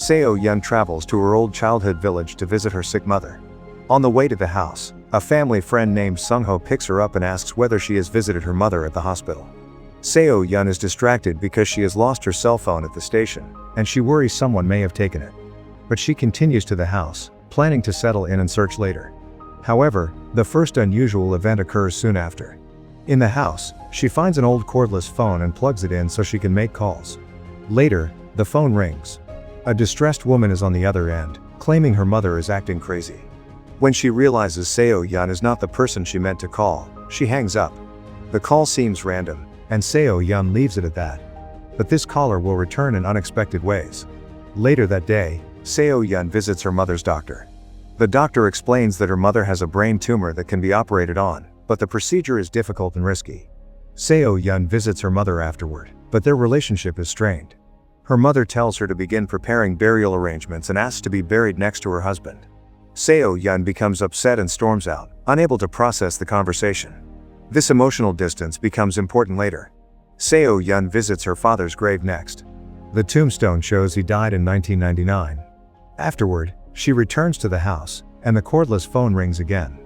Seo-Yeon travels to her old childhood village to visit her sick mother. On the way to the house, a family friend named Sung-ho picks her up and asks whether she has visited her mother at the hospital. Seo-Yeon is distracted because she has lost her cell phone at the station, and she worries someone may have taken it. But she continues to the house, planning to settle in and search later. However, the first unusual event occurs soon after. In the house, she finds an old cordless phone and plugs it in so she can make calls. Later, the phone rings. A distressed woman is on the other end, claiming her mother is acting crazy. When she realizes Seo-Yeon is not the person she meant to call, she hangs up. The call seems random, and Seo-Yeon leaves it at that. But this caller will return in unexpected ways. Later that day, Seo-Yeon visits her mother's doctor. The doctor explains that her mother has a brain tumor that can be operated on, but the procedure is difficult and risky. Seo-Yeon visits her mother afterward, but their relationship is strained. Her mother tells her to begin preparing burial arrangements and asks to be buried next to her husband. Seo-Yeon becomes upset and storms out, unable to process the conversation. This emotional distance becomes important later. Seo-Yeon visits her father's grave next. The tombstone shows he died in 1999. Afterward, she returns to the house, and the cordless phone rings again.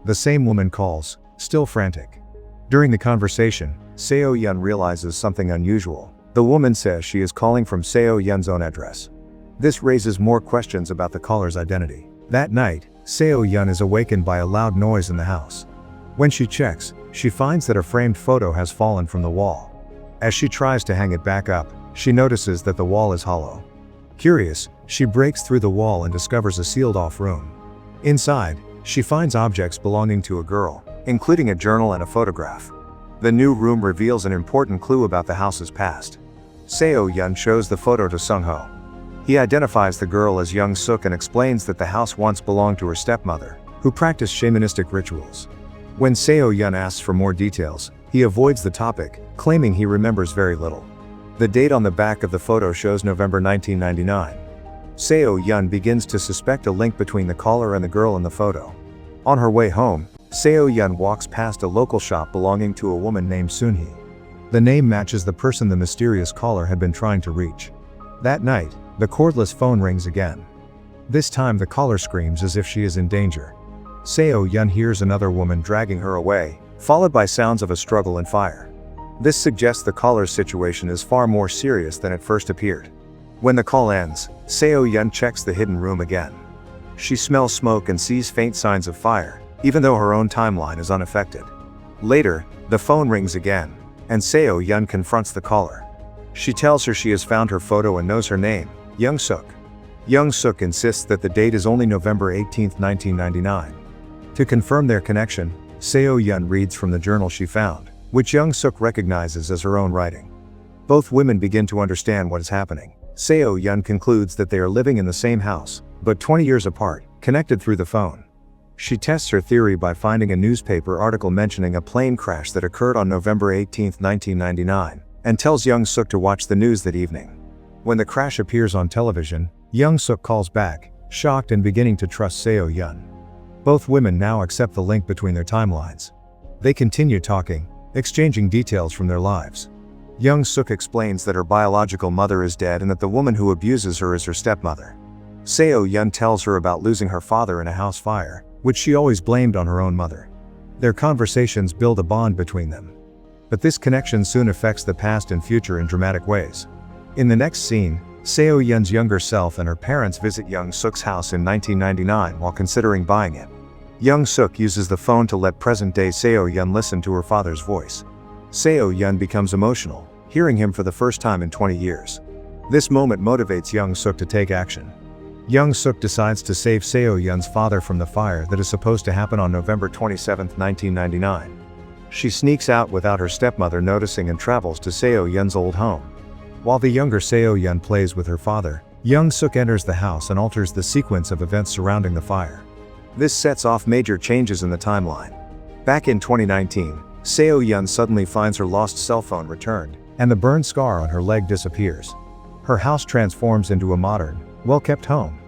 The same woman calls, still frantic. During the conversation, Seo-Yeon realizes something unusual. The woman says she is calling from Seo-Yeon's own address. This raises more questions about the caller's identity. That night, Seo-Yeon is awakened by a loud noise in the house. When she checks, she finds that a framed photo has fallen from the wall. As she tries to hang it back up, she notices that the wall is hollow. Curious, she breaks through the wall and discovers a sealed-off room. Inside, she finds objects belonging to a girl, including a journal and a photograph. The new room reveals an important clue about the house's past. Seo-Yeon shows the photo to Sung-ho. He identifies the girl as Young-Sook and explains that the house once belonged to her stepmother, who practiced shamanistic rituals. When Seo-Yeon asks for more details, he avoids the topic, claiming he remembers very little. The date on the back of the photo shows November 1999. Seo-Yeon begins to suspect a link between the caller and the girl in the photo. On her way home, Seo-Yeon walks past a local shop belonging to a woman named Sun-hee. The name matches the person the mysterious caller had been trying to reach. That night, the cordless phone rings again. This time the caller screams as if she is in danger. Seo-Yeon hears another woman dragging her away, followed by sounds of a struggle and fire. This suggests the caller's situation is far more serious than it first appeared. When the call ends, Seo-Yeon checks the hidden room again. She smells smoke and sees faint signs of fire, even though her own timeline is unaffected. Later, the phone rings again, and Seo-Yeon confronts the caller. She tells her she has found her photo and knows her name, Young-Sook. Young-Sook insists that the date is only November 18, 1999. To confirm their connection, Seo-Yeon reads from the journal she found, which Young-Sook recognizes as her own writing. Both women begin to understand what is happening. Seo-Yeon concludes that they are living in the same house, but 20 years apart, connected through the phone. She tests her theory by finding a newspaper article mentioning a plane crash that occurred on November 18, 1999, and tells Young-Sook to watch the news that evening. When the crash appears on television, Young-Sook calls back, shocked and beginning to trust Seo-Yeon. Both women now accept the link between their timelines. They continue talking, exchanging details from their lives. Young-Sook explains that her biological mother is dead and that the woman who abuses her is her stepmother. Seo-Yeon tells her about losing her father in a house fire, which she always blamed on her own mother. Their conversations build a bond between them. But this connection soon affects the past and future in dramatic ways. In the next scene, Seo-Yeon's younger self and her parents visit Young-Sook's house in 1999 while considering buying it. Young-Sook uses the phone to let present-day Seo-Yeon listen to her father's voice. Seo-Yeon becomes emotional, hearing him for the first time in 20 years. This moment motivates Young-Sook to take action. Young-Sook decides to save Seo-Yeon's father from the fire that is supposed to happen on November 27, 1999. She sneaks out without her stepmother noticing and travels to Seo-Yeon's old home. While the younger Seo-Yeon plays with her father, Young-Sook enters the house and alters the sequence of events surrounding the fire. This sets off major changes in the timeline. Back in 2019, Seo-Yeon suddenly finds her lost cell phone returned, and the burn scar on her leg disappears. Her house transforms into a modern, well-kept home.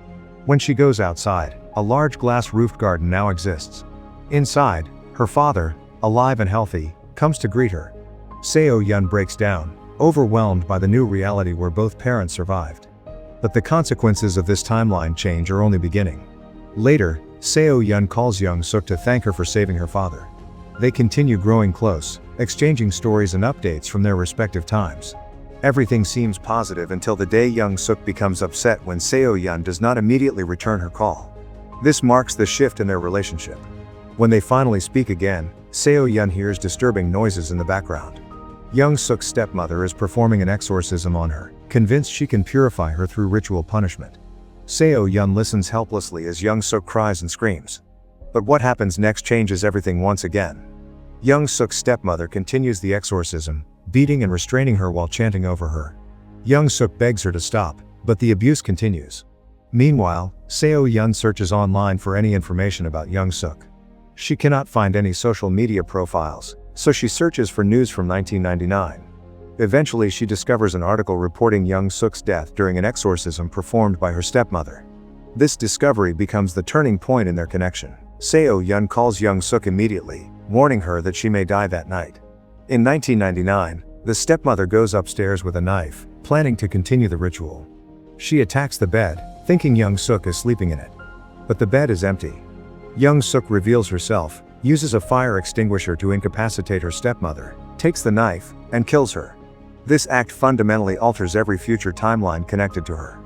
When she goes outside, a large glass-roofed garden now exists. Inside, her father, alive and healthy, comes to greet her. Seo-Yeon breaks down, overwhelmed by the new reality where both parents survived. But the consequences of this timeline change are only beginning. Later, Seo-Yeon calls Young-Sook to thank her for saving her father. They continue growing close, exchanging stories and updates from their respective times. Everything seems positive until the day Young-Sook becomes upset when Seo-Yeon does not immediately return her call. This marks the shift in their relationship. When they finally speak again, Seo-Yeon hears disturbing noises in the background. Young-Sook's stepmother is performing an exorcism on her, convinced she can purify her through ritual punishment. Seo-Yeon listens helplessly as Young-Sook cries and screams. But what happens next changes everything once again. Young-Sook's stepmother continues the exorcism, beating and restraining her while chanting over her. Young-Sook begs her to stop, but the abuse continues. Meanwhile, Seo-Yeon searches online for any information about Young-Sook. She cannot find any social media profiles, so she searches for news from 1999. Eventually she discovers an article reporting Young-Sook's death during an exorcism performed by her stepmother. This discovery becomes the turning point in their connection. Seo-Yeon calls Young-Sook immediately, warning her that she may die that night. In 1999, the stepmother goes upstairs with a knife, planning to continue the ritual. She attacks the bed, thinking Young-Sook is sleeping in it. But the bed is empty. Young-Sook reveals herself, uses a fire extinguisher to incapacitate her stepmother, takes the knife, and kills her. This act fundamentally alters every future timeline connected to her.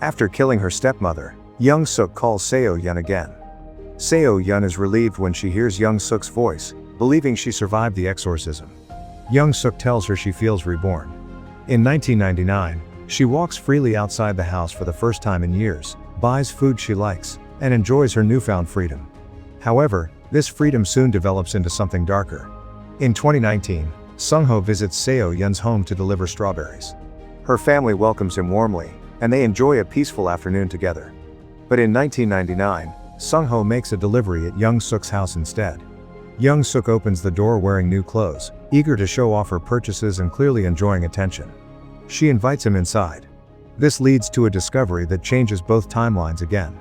After killing her stepmother, Young-Sook calls Seo-Yeon again. Seo-Yeon is relieved when she hears Young-Sook's voice, believing she survived the exorcism. Young-Sook tells her she feels reborn. In 1999, she walks freely outside the house for the first time in years, buys food she likes, and enjoys her newfound freedom. However, this freedom soon develops into something darker. In 2019, Sung-ho visits Seo-Yeon's home to deliver strawberries. Her family welcomes him warmly, and they enjoy a peaceful afternoon together. But in 1999, Sung-ho makes a delivery at Young-Sook's house instead. Young-Sook opens the door wearing new clothes, eager to show off her purchases and clearly enjoying attention. She invites him inside. This leads to a discovery that changes both timelines again.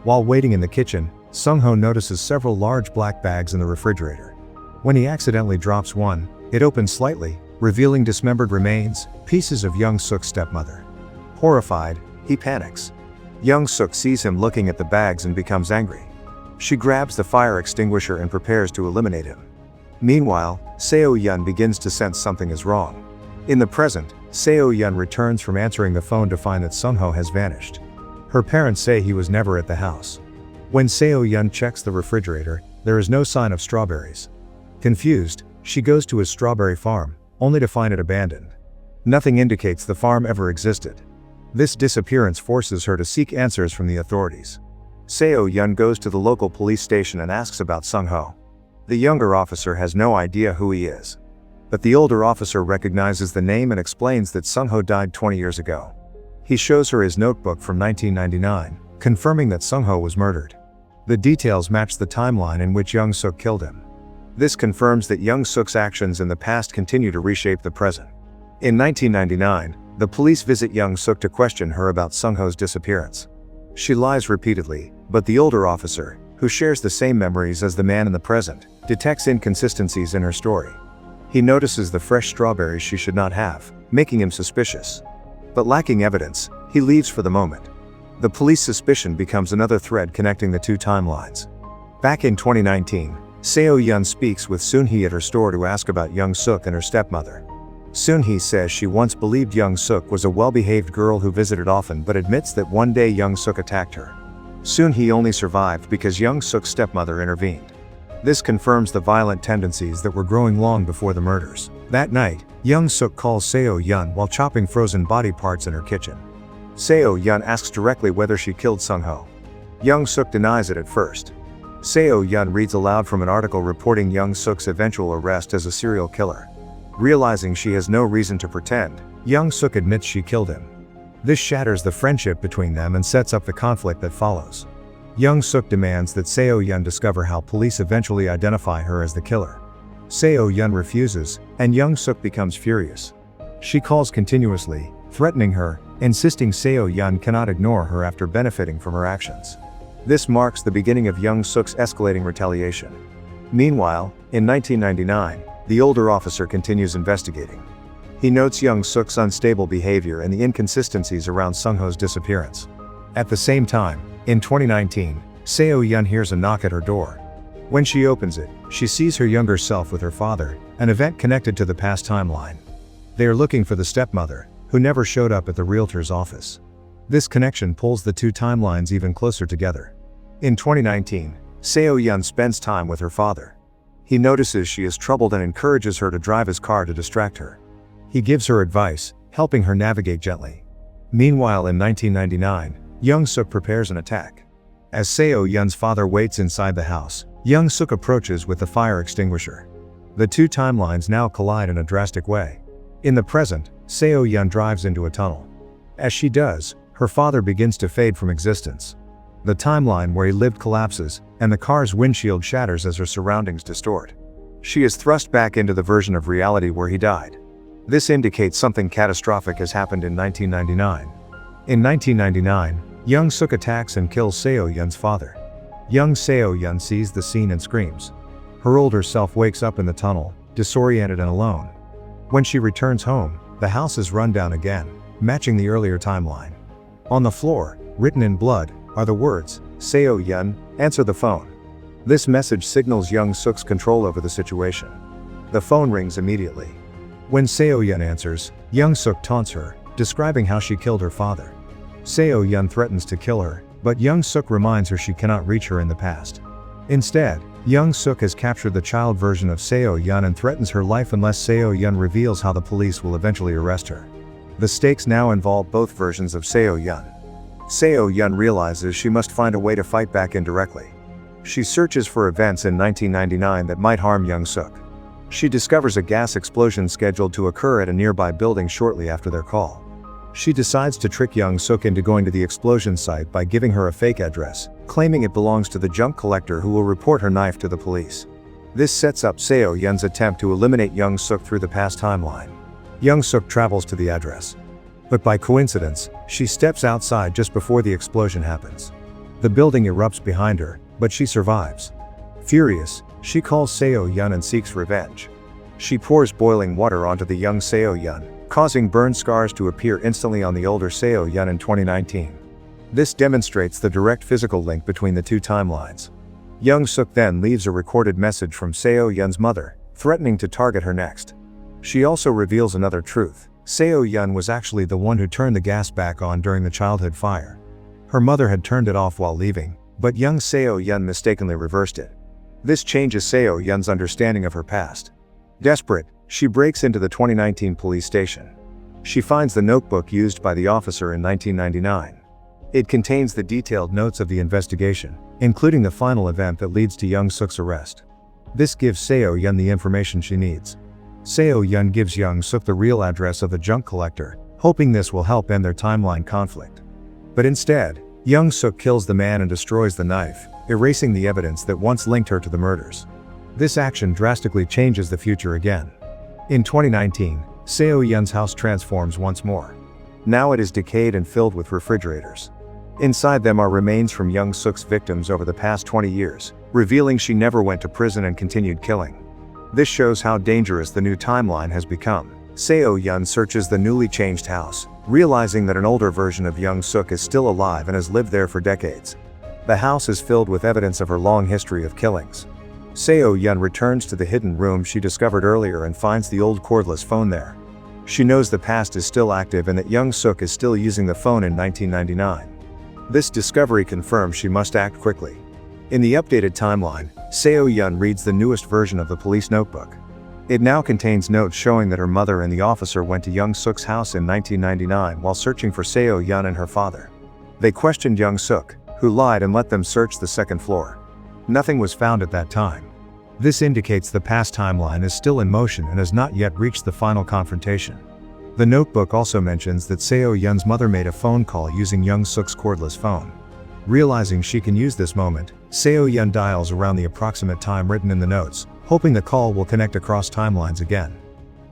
While waiting in the kitchen, Sung-ho notices several large black bags in the refrigerator. When he accidentally drops one, it opens slightly, revealing dismembered remains, pieces of Young-Sook's stepmother. Horrified, he panics. Young-Sook sees him looking at the bags and becomes angry. She grabs the fire extinguisher and prepares to eliminate him. Meanwhile, Seo-Yeon begins to sense something is wrong. In the present, Seo-Yeon returns from answering the phone to find that Sung-ho has vanished. Her parents say he was never at the house. When Seo-Yeon checks the refrigerator, there is no sign of strawberries. Confused, she goes to his strawberry farm, only to find it abandoned. Nothing indicates the farm ever existed. This disappearance forces her to seek answers from the authorities. Seo-Yeon goes to the local police station and asks about Sung-ho. The younger officer has no idea who he is. But the older officer recognizes the name and explains that Sung-ho died 20 years ago. He shows her his notebook from 1999, confirming that Sung-ho was murdered. The details match the timeline in which Young-Sook killed him. This confirms that Young-Sook's actions in the past continue to reshape the present. In 1999, the police visit Young-Sook to question her about Sung-ho's disappearance. She lies repeatedly, but the older officer, who shares the same memories as the man in the present, detects inconsistencies in her story. He notices the fresh strawberries she should not have, making him suspicious. But lacking evidence, he leaves for the moment. The police suspicion becomes another thread connecting the two timelines. Back in 2019, Seo-Yeon speaks with Soon-hee at her store to ask about Young-Sook and her stepmother. Soon-hee says she once believed Young-Sook was a well-behaved girl who visited often but admits that one day Young-Sook attacked her. Soon-hee only survived because Young-Sook's stepmother intervened. This confirms the violent tendencies that were growing long before the murders. That night, Young-Sook calls Seo-Yeon while chopping frozen body parts in her kitchen. Seo-Yeon asks directly whether she killed Sung-ho. Young-Sook denies it at first. Seo-Yeon reads aloud from an article reporting Young-Sook's eventual arrest as a serial killer. Realizing she has no reason to pretend, Young-Sook admits she killed him. This shatters the friendship between them and sets up the conflict that follows. Young-Sook demands that Seo-Yeon discover how police eventually identify her as the killer. Seo-Yeon refuses, and Young-Sook becomes furious. She calls continuously, threatening her, insisting Seo-Yeon cannot ignore her after benefiting from her actions. This marks the beginning of Young-Sook's escalating retaliation. Meanwhile, in 1999, the older officer continues investigating. He notes Young-Sook's unstable behavior and the inconsistencies around Sung-ho's disappearance. At the same time, in 2019, Seo-Yeon hears a knock at her door. When she opens it, she sees her younger self with her father, an event connected to the past timeline. They are looking for the stepmother, who never showed up at the realtor's office. This connection pulls the two timelines even closer together. In 2019, Seo-Yeon spends time with her father. He notices she is troubled and encourages her to drive his car to distract her. He gives her advice, helping her navigate gently. Meanwhile, in 1999, Young-Sook prepares an attack. As Seo-Yeon's father waits inside the house, Young-Sook approaches with the fire extinguisher. The two timelines now collide in a drastic way. In the present, Seo-Yeon drives into a tunnel. As she does, her father begins to fade from existence. The timeline where he lived collapses, and the car's windshield shatters as her surroundings distort. She is thrust back into the version of reality where he died. This indicates something catastrophic has happened in 1999. In 1999, Young-Sook attacks and kills Seo-Yeon's father. Young Seo-Yeon sees the scene and screams. Her older self wakes up in the tunnel, disoriented and alone. When she returns home, the house is run down again, matching the earlier timeline. On the floor, written in blood, are the words, "Seo-Yeon, answer the phone." This message signals Young-Sook's control over the situation. The phone rings immediately. When Seo-Yeon answers, Young-Sook taunts her, describing how she killed her father. Seo-Yeon threatens to kill her, but Young-Sook reminds her she cannot reach her in the past. Instead, Young-Sook has captured the child version of Seo-Yeon and threatens her life unless Seo-Yeon reveals how the police will eventually arrest her. The stakes now involve both versions of Seo-Yeon. Seo-Yeon realizes she must find a way to fight back indirectly. She searches for events in 1999 that might harm Young-Sook. She discovers a gas explosion scheduled to occur at a nearby building shortly after their call. She decides to trick Young-Sook into going to the explosion site by giving her a fake address, claiming it belongs to the junk collector who will report her knife to the police. This sets up Seo-Yeon's attempt to eliminate Young-Sook through the past timeline. Young-Sook travels to the address. But by coincidence, she steps outside just before the explosion happens. The building erupts behind her, but she survives. Furious, she calls Seo-Yeon and seeks revenge. She pours boiling water onto the young Seo-Yeon, causing burn scars to appear instantly on the older Seo-Yeon in 2019. This demonstrates the direct physical link between the two timelines. Young-Sook then leaves a recorded message from Seo-Yeon's mother, threatening to target her next. She also reveals another truth. Seo-Yeon was actually the one who turned the gas back on during the childhood fire. Her mother had turned it off while leaving, but young Seo-Yeon mistakenly reversed it. This changes Seo-Yeon's understanding of her past. Desperate, she breaks into the 2019 police station. She finds the notebook used by the officer in 1999. It contains the detailed notes of the investigation, including the final event that leads to Young-Sook's arrest. This gives Seo-Yeon the information she needs. Seo-Yeon gives Young-Sook the real address of the junk collector, hoping this will help end their timeline conflict. But instead, Young-Sook kills the man and destroys the knife, erasing the evidence that once linked her to the murders. This action drastically changes the future again. In 2019, Seo-Yeon's house transforms once more. Now it is decayed and filled with refrigerators. Inside them are remains from Young-Sook's victims over the past 20 years, revealing she never went to prison and continued killing. This shows how dangerous the new timeline has become. Seo-Yeon searches the newly changed house, realizing that an older version of Young-Sook is still alive and has lived there for decades. The house is filled with evidence of her long history of killings. Seo-Yeon returns to the hidden room she discovered earlier and finds the old cordless phone there. She knows the past is still active and that Young-Sook is still using the phone in 1999. This discovery confirms she must act quickly. In the updated timeline, Seo-Yeon reads the newest version of the police notebook. It now contains notes showing that her mother and the officer went to Young-Sook's house in 1999 while searching for Seo-Yeon and her father. They questioned Young-Sook, who lied and let them search the second floor. Nothing was found at that time. This indicates the past timeline is still in motion and has not yet reached the final confrontation. The notebook also mentions that Seo-Yeon's mother made a phone call using Young-Sook's cordless phone. Realizing she can use this moment, Seo-Yeon dials around the approximate time written in the notes, hoping the call will connect across timelines again.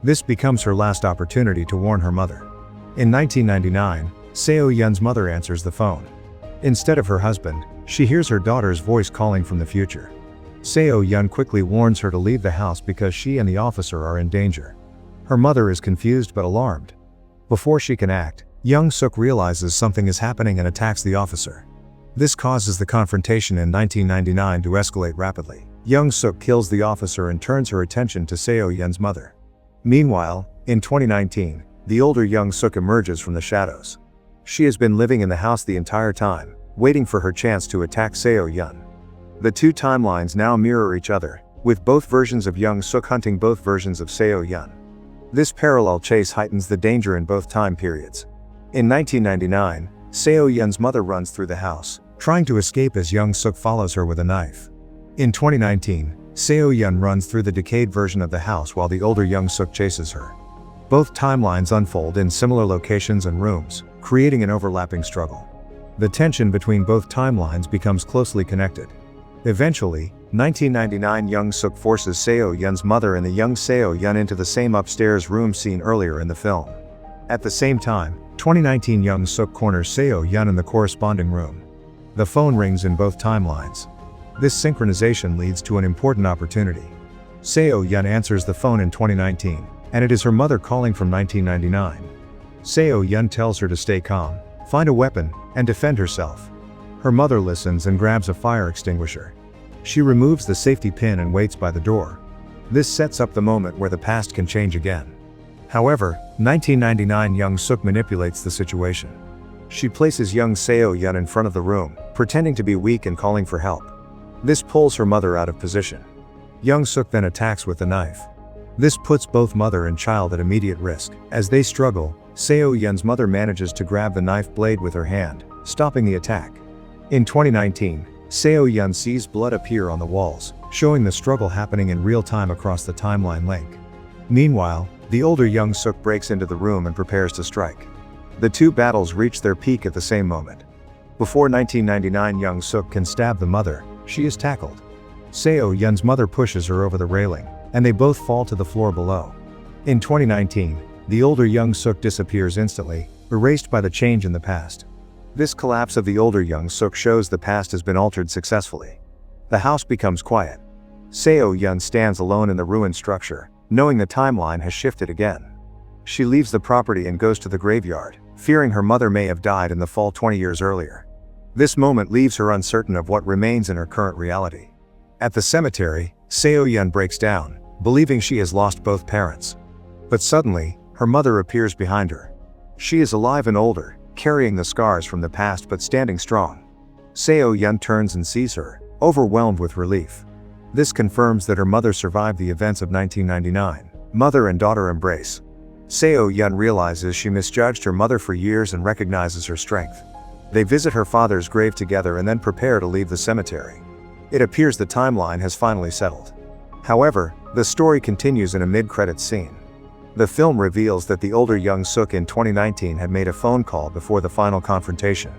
This becomes her last opportunity to warn her mother. In 1999, Seo-Yeon's mother answers the phone. Instead of her husband, she hears her daughter's voice calling from the future. Seo-Yeon quickly warns her to leave the house because she and the officer are in danger. Her mother is confused but alarmed. Before she can act, Young-Sook realizes something is happening and attacks the officer. This causes the confrontation in 1999 to escalate rapidly. Young-Sook kills the officer and turns her attention to Seo-Yeon's mother. Meanwhile, in 2019, the older Young-Sook emerges from the shadows. She has been living in the house the entire time, waiting for her chance to attack Seo-Yeon. The two timelines now mirror each other, with both versions of Young-Sook hunting both versions of Seo-Yeon. This parallel chase heightens the danger in both time periods. In 1999, Seo-Yeon's mother runs through the house, trying to escape as Young-Sook follows her with a knife. In 2019, Seo-Yeon runs through the decayed version of the house while the older Young-Sook chases her. Both timelines unfold in similar locations and rooms, creating an overlapping struggle. The tension between both timelines becomes closely connected. Eventually, 1999 Young-Sook forces Seo-Yeon's mother and the young Seo-Yeon into the same upstairs room seen earlier in the film. At the same time, 2019 Young-Sook corners Seo-Yeon in the corresponding room. The phone rings in both timelines. This synchronization leads to an important opportunity. Seo-Yeon answers the phone in 2019, and it is her mother calling from 1999. Seo-Yeon tells her to stay calm, find a weapon, and defend herself. Her mother listens and grabs a fire extinguisher. She removes the safety pin and waits by the door. This sets up the moment where the past can change again. However, 1999 Young-Sook manipulates the situation. She places young Seo-Yeon in front of the room, pretending to be weak and calling for help. This pulls her mother out of position. Young-Sook then attacks with the knife. This puts both mother and child at immediate risk. As they struggle, Seo-Yeon's mother manages to grab the knife blade with her hand, stopping the attack. In 2019, Seo-Yeon sees blood appear on the walls, showing the struggle happening in real time across the timeline link. Meanwhile, the older Young-Sook breaks into the room and prepares to strike. The two battles reach their peak at the same moment. Before 1999 Young-Sook can stab the mother, she is tackled. Seo-Yeon's mother pushes her over the railing, and they both fall to the floor below. In 2019, the older Young-Sook disappears instantly, erased by the change in the past. This collapse of the older Young-Sook shows the past has been altered successfully. The house becomes quiet. Seo-Yeon stands alone in the ruined structure, knowing the timeline has shifted again. She leaves the property and goes to the graveyard, fearing her mother may have died in the fall 20 years earlier. This moment leaves her uncertain of what remains in her current reality. At the cemetery, Seo-Yeon breaks down, believing she has lost both parents. But suddenly, her mother appears behind her. She is alive and older, carrying the scars from the past but standing strong. Seo-Yeon turns and sees her, overwhelmed with relief. This confirms that her mother survived the events of 1999. Mother and daughter embrace. Seo-Yeon realizes she misjudged her mother for years and recognizes her strength. They visit her father's grave together and then prepare to leave the cemetery. It appears the timeline has finally settled. However, the story continues in a mid-credits scene. The film reveals that the older Young-Sook in 2019 had made a phone call before the final confrontation.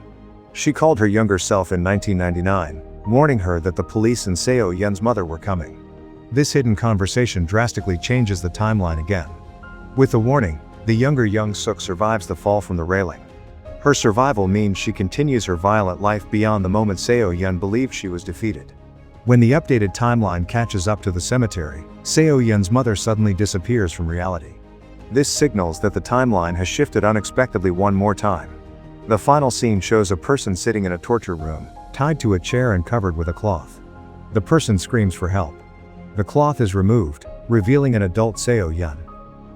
She called her younger self in 1999, warning her that the police and Seo-Yeon's mother were coming. This hidden conversation drastically changes the timeline again. With the warning, the younger Young-Sook survives the fall from the railing. Her survival means she continues her violent life beyond the moment Seo-Yeon believed she was defeated. When the updated timeline catches up to the cemetery, Seo-Yeon's mother suddenly disappears from reality. This signals that the timeline has shifted unexpectedly one more time. The final scene shows a person sitting in a torture room, tied to a chair and covered with a cloth. The person screams for help. The cloth is removed, revealing an adult Seo-Yeon.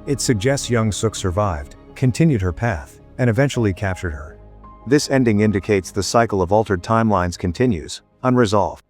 It suggests Young-Sook survived, continued her path, and eventually captured her. This ending indicates the cycle of altered timelines continues, unresolved.